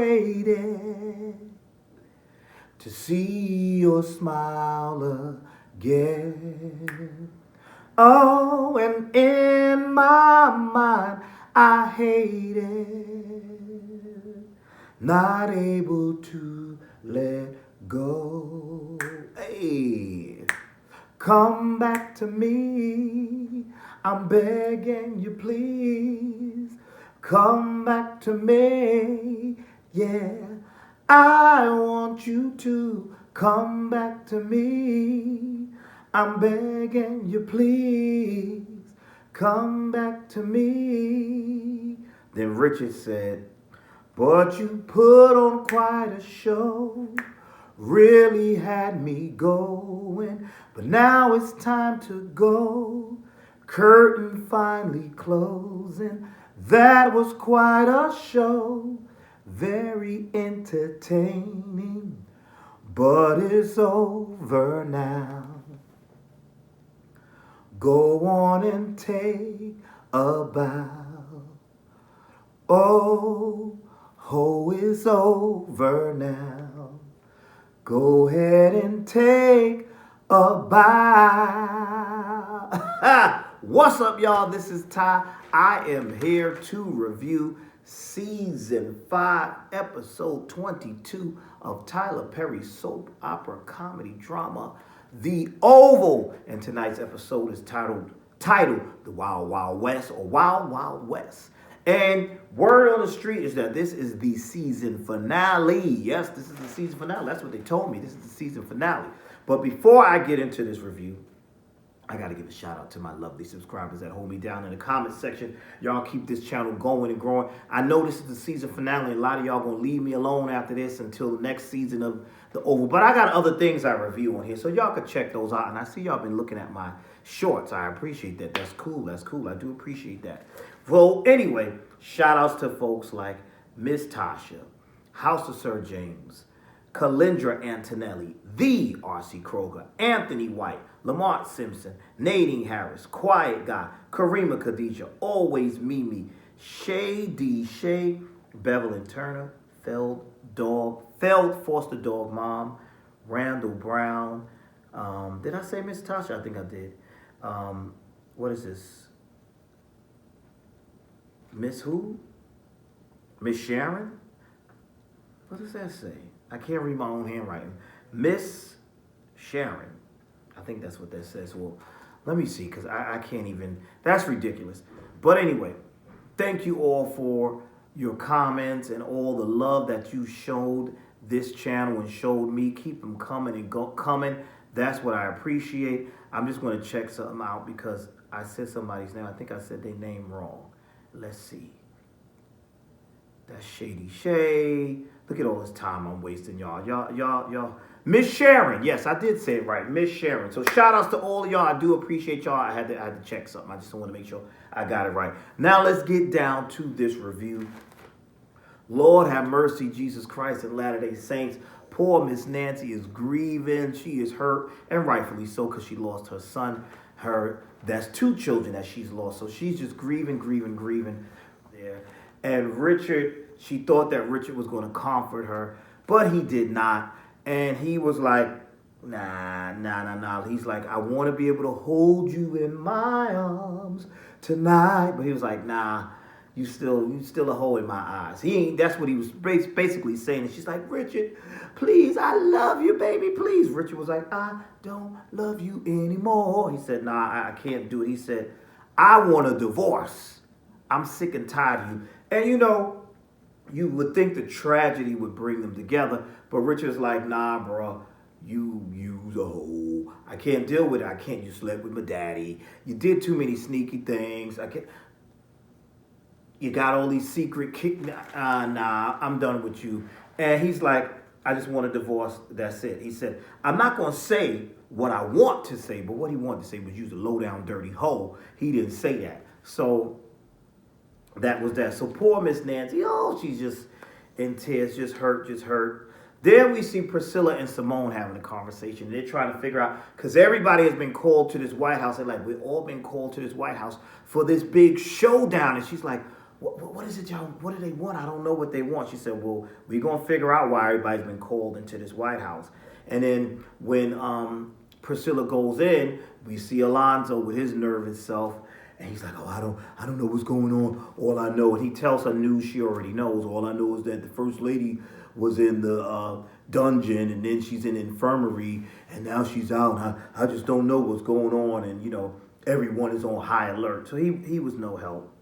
waited to see your smile again. Oh, and in my mind, I hated not able to let go. Hey, come back to me. I'm begging you, please. Come back to me. Yeah, I want you to come back to me. I'm begging you, please. Come back to me. Then Richard said, but you put on quite a show, really had me going, but now it's time to go. Curtain finally closing, that was quite a show, very entertaining, but it's over now. Go on and take a bow. Oh, it's over now. Go ahead and take a bow. What's up, y'all? This is Ty. I am here to review Season 5, Episode 22 of Tyler Perry's soap opera comedy drama, The Oval. And tonight's episode is titled The Wild Wild West, or Wild Wild West. And word on the street is that this is the season finale. Yes, this is the season finale. That's what they told me. This is the season finale. But before I get into this review, I got to give a shout out to my lovely subscribers that hold me down in the comment section. Y'all keep this channel going and growing. I know this is the season finale. A lot of y'all going to leave me alone after this until the next season of The Oval. But I got other things I review on here, so y'all can check those out. And I see y'all been looking at my shorts. I appreciate that. That's cool. That's cool. I do appreciate that. Well, anyway, shout outs to folks like Miss Tasha, House of Sir James, Kalindra Antonelli, the R.C. Kroger, Anthony White, Lamont Simpson, Nadine Harris, Quiet Guy, Karima Khadija, Always Mimi, Shay D. Shay, Bevelyn Turner, Feld Foster Dog Mom, Randall Brown. Did I say Miss Tasha? I think I did. What is this? Miss who? Miss Sharon? What does that say? I can't read my own handwriting. Miss Sharon. I think that's what that says. Well, let me see, because I can't even. That's ridiculous. But anyway, thank you all for your comments and all the love that you showed this channel and showed me. Keep them coming and coming. That's what I appreciate. I'm just going to check something out because I said somebody's name. I think I said their name wrong. Let's see. That's Shady Shay. Look at all this time I'm wasting, y'all. Y'all. Miss Sharon. Yes, I did say it right. Miss Sharon. So shout outs to all of y'all. I do appreciate y'all. I had to check something. I just want to make sure I got it right. Now let's get down to this review. Lord have mercy, Jesus Christ and Latter-day Saints. Poor Miss Nancy is grieving. She is hurt, and rightfully so, because she lost her son. That's 2 children that she's lost. So she's just grieving. Yeah. And Richard, she thought that Richard was going to comfort her, but he did not. And he was like, nah. He's like, I want to be able to hold you in my arms tonight. But he was like, nah, you still a hole in my eyes. That's what he was basically saying. And she's like, Richard, please, I love you, baby, please. Richard was like, I don't love you anymore. He said, nah, I can't do it. He said, I want a divorce. I'm sick and tired of you. And you would think the tragedy would bring them together, but Richard's like, nah, bro, you the hoe. I can't deal with it. I can't. You slept with my daddy. You did too many sneaky things. I can't. You got all these secret nah, I'm done with you. And he's like, I just want a divorce. That's it. He said, I'm not going to say what I want to say, but what he wanted to say was use a low down dirty hoe. He didn't say that. So that was that. So poor Miss Nancy, she's just in tears, just hurt. Then we see Priscilla and Simone having a conversation. They're trying to figure out, because everybody has been called to this White House. They're like, we've all been called to this White House for this big showdown. And she's like, what is it, y'all? What do they want? I don't know what they want. She said, well, we're going to figure out why everybody's been called into this White House. And then when Priscilla goes in, we see Alonzo with his nervous self. And he's like, oh, I don't know what's going on. All I know, and he tells her news she already knows. All I know is that the first lady was in the dungeon, and then she's in the infirmary, and now she's out. I just don't know what's going on, and everyone is on high alert. So he was no help.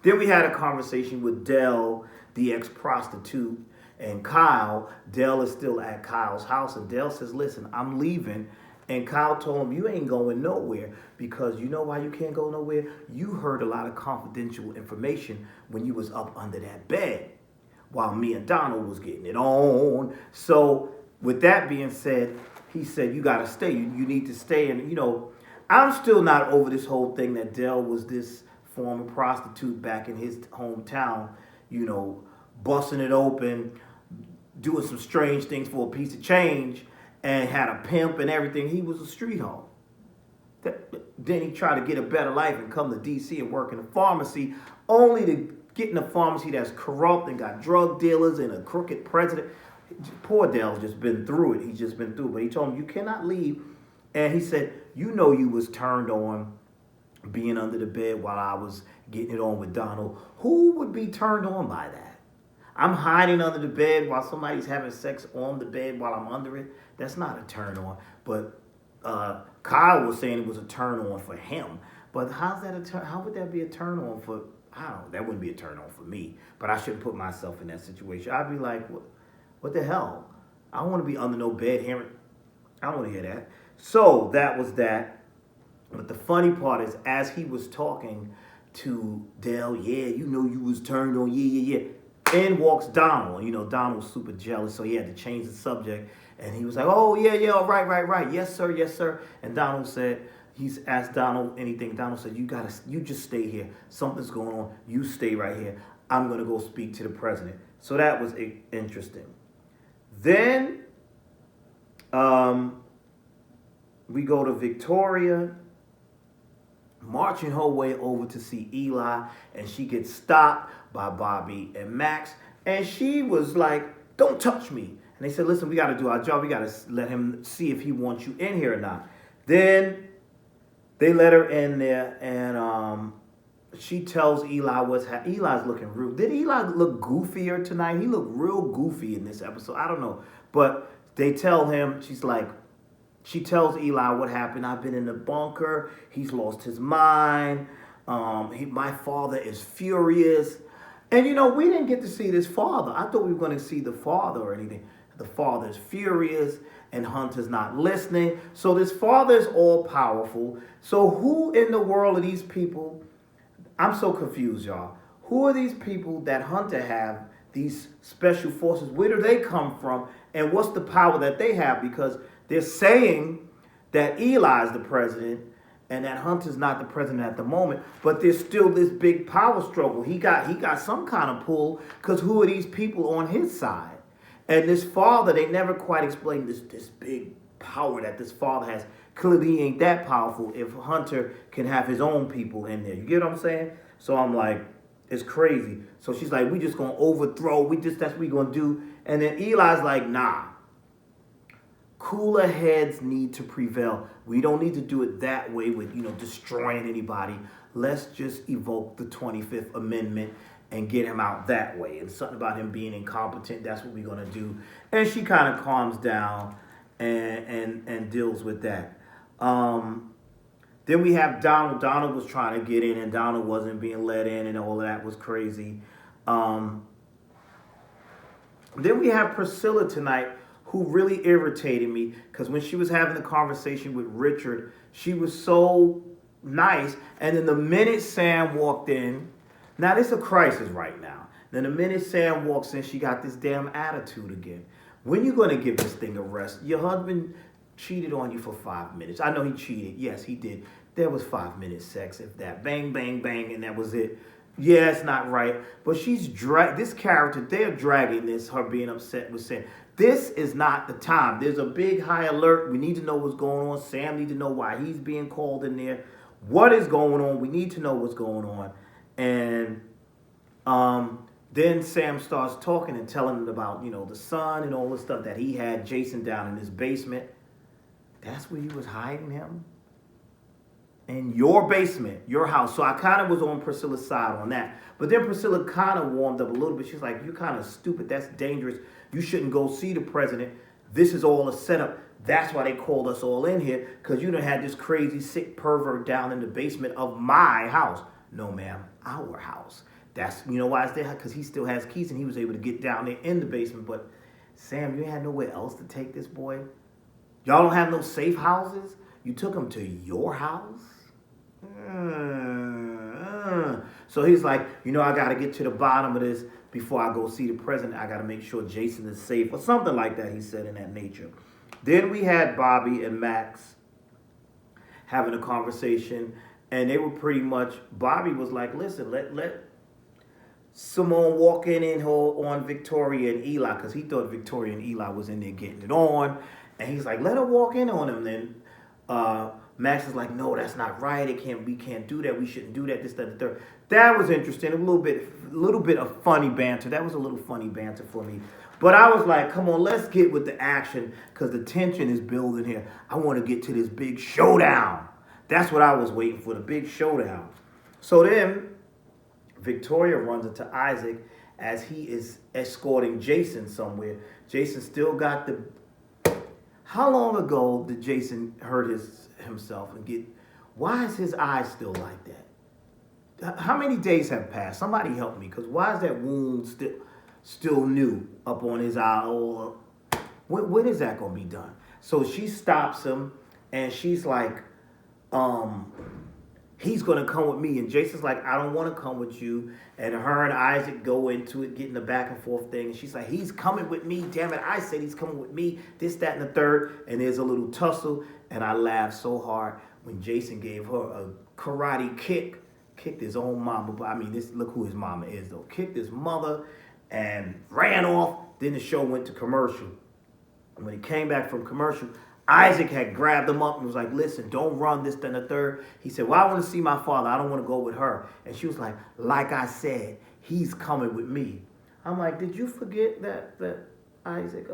Then we had a conversation with Dell, the ex-prostitute, and Kyle. Dell is still at Kyle's house, and Dell says, listen, I'm leaving. And Kyle told him, you ain't going nowhere, because you know why you can't go nowhere? You heard a lot of confidential information when you was up under that bed while me and Donald was getting it on. So with that being said, he said, you got to stay. You need to stay. And, I'm still not over this whole thing that Dell was this former prostitute back in his hometown, busting it open, doing some strange things for a piece of change, and had a pimp and everything. He was a street hoe. Then he tried to get a better life and come to D.C. and work in a pharmacy, only to get in a pharmacy that's corrupt and got drug dealers and a crooked president. Poor Dell's just been through it. He's just been through it. But he told him, you cannot leave. And he said, you was turned on being under the bed while I was getting it on with Donald. Who would be turned on by that? I'm hiding under the bed while somebody's having sex on the bed while I'm under it. That's not a turn on. But Kyle was saying it was a turn on for him. But how's that how would that be a turn on for, I don't know, that wouldn't be a turn on for me. But I shouldn't put myself in that situation. I'd be like, what the hell? I don't want to be under no bed hearing. I don't want to hear that. So that was that. But the funny part is, as he was talking to Dell, you was turned on, yeah. In walks Donald. Donald's super jealous, so he had to change the subject. And he was like, oh, yeah, right. Yes, sir. And Donald said, he's asked Donald anything. Donald said, you just stay here. Something's going on. You stay right here. I'm going to go speak to the president. So that was interesting. Then we go to Victoria, marching her way over to see Eli, and she gets stopped by Bobby and Max, and she was like, don't touch me. And they said, listen, we got to do our job. We got to let him see if he wants you in here or not. Then they let her in there, and she tells Eli what's happening. Eli's looking rude. Did Eli look goofier tonight? He looked real goofy in this episode. I don't know. But they tell him, she tells Eli what happened. I've been in the bunker. He's lost his mind. My father is furious. And, we didn't get to see this father. I thought we were going to see the father or anything. The father's furious and Hunter's not listening. So this father is all powerful. So who in the world are these people? I'm so confused, y'all. Who are these people that Hunter have, these special forces? Where do they come from? And what's the power that they have? Because they're saying that Eli's the president and that Hunter's not the president at the moment, but there's still this big power struggle. He got some kind of pull, because who are these people on his side? And this father, they never quite explained this big power that this father has. Clearly he ain't that powerful if Hunter can have his own people in there. You get what I'm saying? So I'm like, it's crazy. So she's like, we just gonna overthrow, that's what we gonna do. And then Eli's like, nah. Cooler heads need to prevail. We don't need to do it that way with, destroying anybody. Let's just evoke the 25th Amendment and get him out that way. And something about him being incompetent, that's what we're going to do. And she kind of calms down and deals with that. Then we have Donald. Donald was trying to get in, and Donald wasn't being let in, and all of that was crazy. Then we have Priscilla tonight, who really irritated me, because when she was having the conversation with Richard, she was so nice. And then the minute Sam walked in, now this is a crisis right now. Then the minute Sam walks in, she got this damn attitude again. When you going to give this thing a rest? Your husband cheated on you for 5 minutes. I know he cheated. Yes, he did. There was 5 minutes sex, if that. Bang, bang, bang, and that was it. Yeah, it's not right. But she's this character, they're dragging this, her being upset with Sam. This is not the time. There's a big high alert. We need to know what's going on. Sam needs to know why he's being called in there. What is going on? We need to know what's going on. And Then Sam starts talking and telling him about, the son and all the stuff that he had Jason down in his basement. That's where you was hiding him? In your basement, your house. So I kind of was on Priscilla's side on that. But then Priscilla kind of warmed up a little bit. She's like, you're kind of stupid. That's dangerous. You shouldn't go see the president. This is all a setup. That's why they called us all in here, because you done had this crazy, sick pervert down in the basement of my house. No, ma'am, our house. That's, why it's there? Because he still has keys and he was able to get down there in the basement. But Sam, you had nowhere else to take this boy? Y'all don't have no safe houses? You took him to your house? So he's like, I got to get to the bottom of this before I go see the president. I got to make sure Jason is safe, or something like that, he said, in that nature. Then we had Bobby and Max having a conversation, and they were pretty much, Bobby was like, listen, let Simone walk in on Victoria and Eli, because he thought Victoria and Eli was in there getting it on, and he's like, let her walk in on him. Then Max is like, no, that's not right. We can't do that. We shouldn't do that. This, that, the third. That was interesting. A little bit of funny banter. That was a little funny banter for me. But I was like, come on, let's get with the action, because the tension is building here. I want to get to this big showdown. That's what I was waiting for, the big showdown. So then Victoria runs into Isaac as he is escorting Jason somewhere. Jason still got the... How long ago did Jason hurt himself and get... Why is his eye still like that? How many days have passed? Somebody help me, because why is that wound still new up on his eye? When is that going to be done? So she stops him, and she's like, he's going to come with me. And Jason's like, I don't want to come with you. And her and Isaac go into it, getting the back and forth thing. And she's like, he's coming with me. Damn it, I said he's coming with me. This, that, and the third. And there's a little tussle. And I laughed so hard when Jason gave her a karate kick. Kicked his own mama. But I mean, look who his mama is, though. Kicked his mother and ran off. Then the show went to commercial. And when he came back from commercial, Isaac had grabbed him up and was like, listen, don't run, this, then the third. He said, well, I want to see my father. I don't want to go with her. And she was like I said, he's coming with me. I'm like, did you forget that Isaac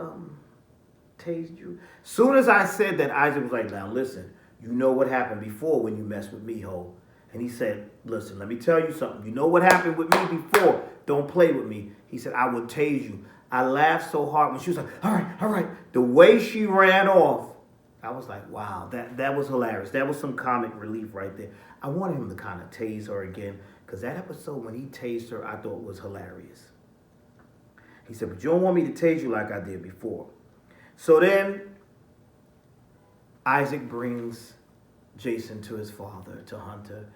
tased you? Soon as I said that, Isaac was like, now listen, you know what happened before when you messed with me, ho. And he said, listen, let me tell you something. You know what happened with me before. Don't play with me. He said, I will tase you. I laughed so hard when she was like, all right. The way she ran off, I was like, wow, that was hilarious. That was some comic relief right there. I wanted him to kind of tase her again, because that episode when he tased her, I thought was hilarious. He said, but you don't want me to tase you like I did before. So then Isaac brings Jason to his father, to Hunter.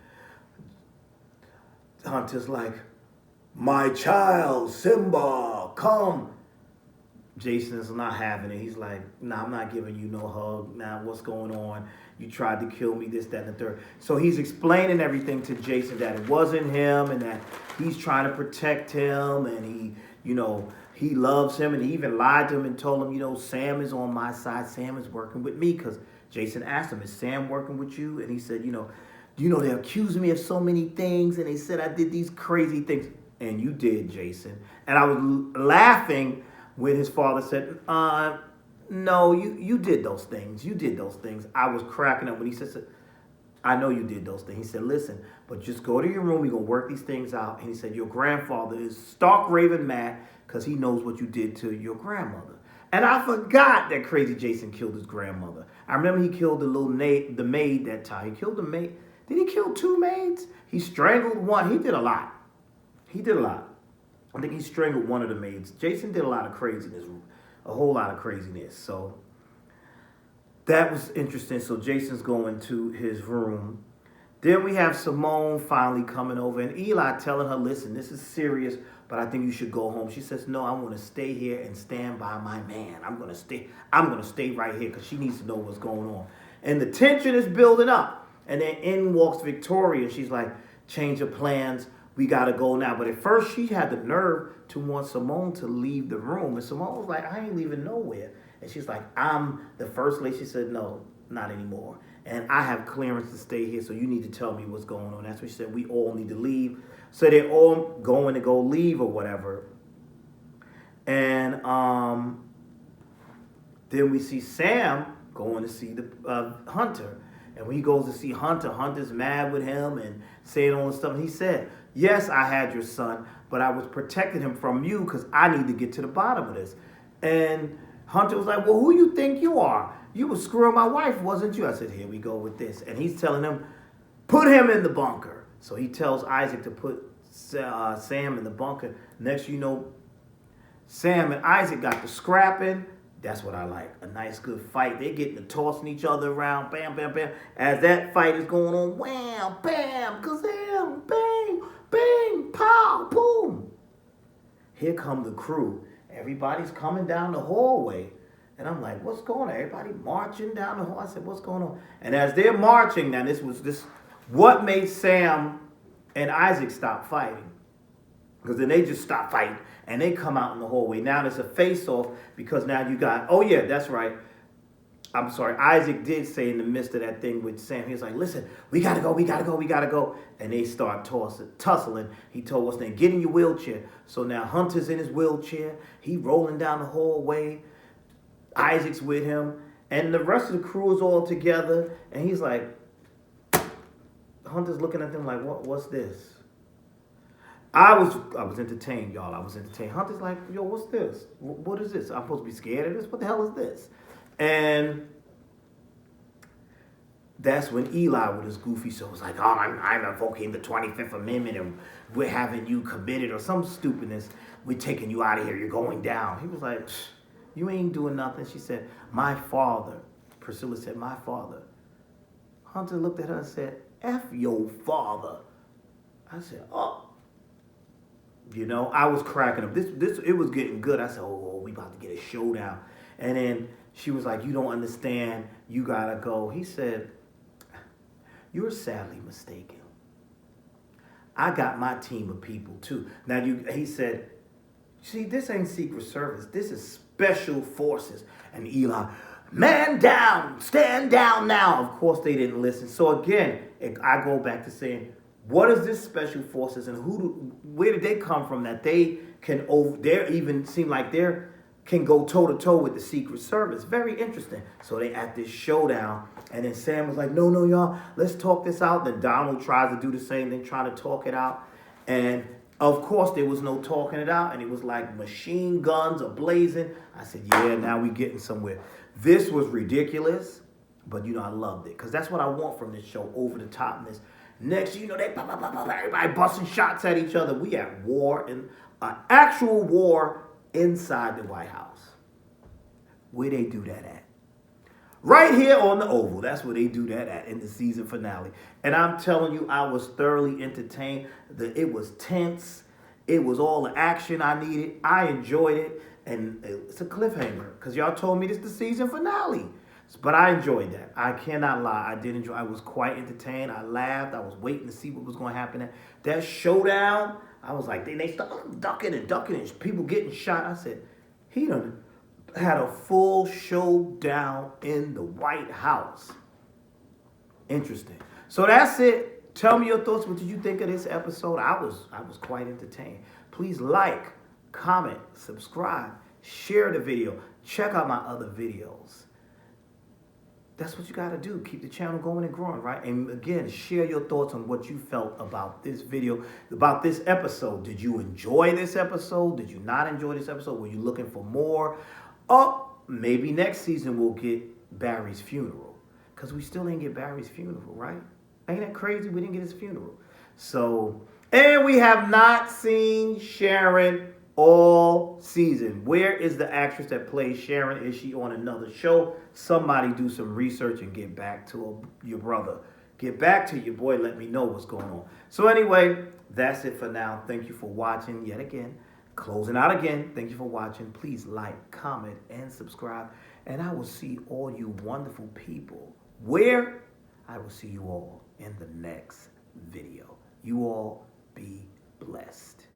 Hunter's like, my child, Simba, come. Jason is not having it. He's like, nah, I'm not giving you no hug. Nah, what's going on? You tried to kill me, this, that, and the third. So he's explaining everything to Jason, that it wasn't him and that he's trying to protect him, and he loves him, and he even lied to him and told him, Sam is on my side. Sam is working with me, because Jason asked him, is Sam working with you? And he said, they accused me of so many things, and they said I did these crazy things. And you did, Jason. And I was laughing when his father said, no, you did those things. You did those things. I was cracking up when he said, I know you did those things. He said, listen, but just go to your room. We're going to work these things out. And he said, your grandfather is stark raving mad because he knows what you did to your grandmother. And I forgot that crazy Jason killed his grandmother. I remember he killed the maid that time. He killed the maid. Did he kill two maids? He strangled one. He did a lot. I think he strangled one of the maids. Jason did a lot of craziness, a whole lot of craziness. So that was interesting. So Jason's going to his room. Then we have Simone finally coming over, and Eli telling her, listen, this is serious, but I think you should go home. She says, no, I want to stay here and stand by my man. I'm going to stay right here, because she needs to know what's going on. And the tension is building up. And then in walks Victoria. She's like, change of plans. We got to go now. But at first, she had the nerve to want Simone to leave the room. And Simone was like, I ain't leaving nowhere. And she's like, I'm the first lady. She said, no, not anymore. And I have clearance to stay here, so you need to tell me what's going on. That's what she said. We all need to leave. So they're all going to go leave or whatever. And then we see Sam going to see the Hunter. And when he goes to see Hunter, Hunter's mad with him and saying all this stuff. And he said, yes, I had your son, but I was protecting him from you because I need to get to the bottom of this. And Hunter was like, well, who you think you are? You was screwing my wife, wasn't you? I said, here we go with this. And he's telling him, put him in the bunker. So he tells Isaac to put Sam in the bunker. Next you know, Sam and Isaac got to scrapping. That's what I like. A nice, good fight. They're getting to tossing each other around. Bam, bam, bam. As that fight is going on, wham, bam, kazam, bang, bang, pow, boom. Here come the crew. Everybody's coming down the hallway. And I'm like, what's going on? Everybody marching down the hall. I said, what's going on? And as they're marching, now what made Sam and Isaac stop fighting? Because then they just stop fighting and they come out in the hallway. Now there's a face-off because now you got, oh yeah, that's right. I'm sorry, Isaac did say in the midst of that thing with Sam, he was like, listen, we gotta go, we gotta go, we gotta go. And they start tussling. He told us, then get in your wheelchair. So now Hunter's in his wheelchair. He rolling down the hallway. Isaac's with him. And the rest of the crew is all together. And he's like, Hunter's looking at them like, what's this? I was entertained, y'all. I was entertained. Hunter's like, yo, what's this? What is this? I'm supposed to be scared of this? What the hell is this? And that's when Eli with his goofy show was like, oh, I'm invoking the 25th Amendment and we're having you committed or some stupidness. We're taking you out of here. You're going down. He was like, you ain't doing nothing. She said, my father. Priscilla said, my father. Hunter looked at her and said, F your father. I said, oh. You know, I was cracking up. It was getting good. I said, oh, we about to get a showdown. And then she was like, you don't understand. You gotta go. He said, you're sadly mistaken. I got my team of people too. Now he said, see, this ain't Secret Service. This is Special Forces. And Eli, man down, stand down now. Of course they didn't listen. So again, I go back to saying, what is this Special Forces and where did they come from that they can even seem like they can go toe to toe with the Secret Service? Very interesting. So they at this showdown, and then Sam was like, no, y'all, let's talk this out. Then Donald tries to do the same thing, trying to talk it out. And of course, there was no talking it out, and it was like machine guns are blazing. I said, yeah, now we getting somewhere. This was ridiculous, but I loved it because that's what I want from this show, over the topness. Next, they everybody busting shots at each other. We at war, an actual war inside the White House. Where they do that at? Right here on the Oval. That's where they do that at in the season finale. And I'm telling you, I was thoroughly entertained. It was tense. It was all the action I needed. I enjoyed it. And it's a cliffhanger because y'all told me this is the season finale. But I enjoyed that. I cannot lie. I did enjoy. I was quite entertained. I laughed. I was waiting to see what was going to happen. That showdown, I was like, they started ducking and people getting shot. I said, he done had a full showdown in the White House. Interesting. So that's it. Tell me your thoughts. What did you think of this episode? I was quite entertained. Please like, comment, subscribe, share the video. Check out my other videos. That's what you got to do. Keep the channel going and growing, right? And again, share your thoughts on what you felt about this video, about this episode. Did you enjoy this episode? Did you not enjoy this episode? Were you looking for more? Or maybe next season we'll get Barry's funeral. Because we still didn't get Barry's funeral, right? Ain't that crazy? We didn't get his funeral. So, and we have not seen Sharon all season. Where is the actress that plays Sharon? Is she on another show? Somebody do some research and get back to your brother. Get back to your boy. Let me know what's going on. So anyway, that's it for now. Thank you for watching yet again. Closing out again. Thank you for watching. Please like, comment, and subscribe. And I will see all you wonderful people. Where? I will see you all in the next video. You all be blessed.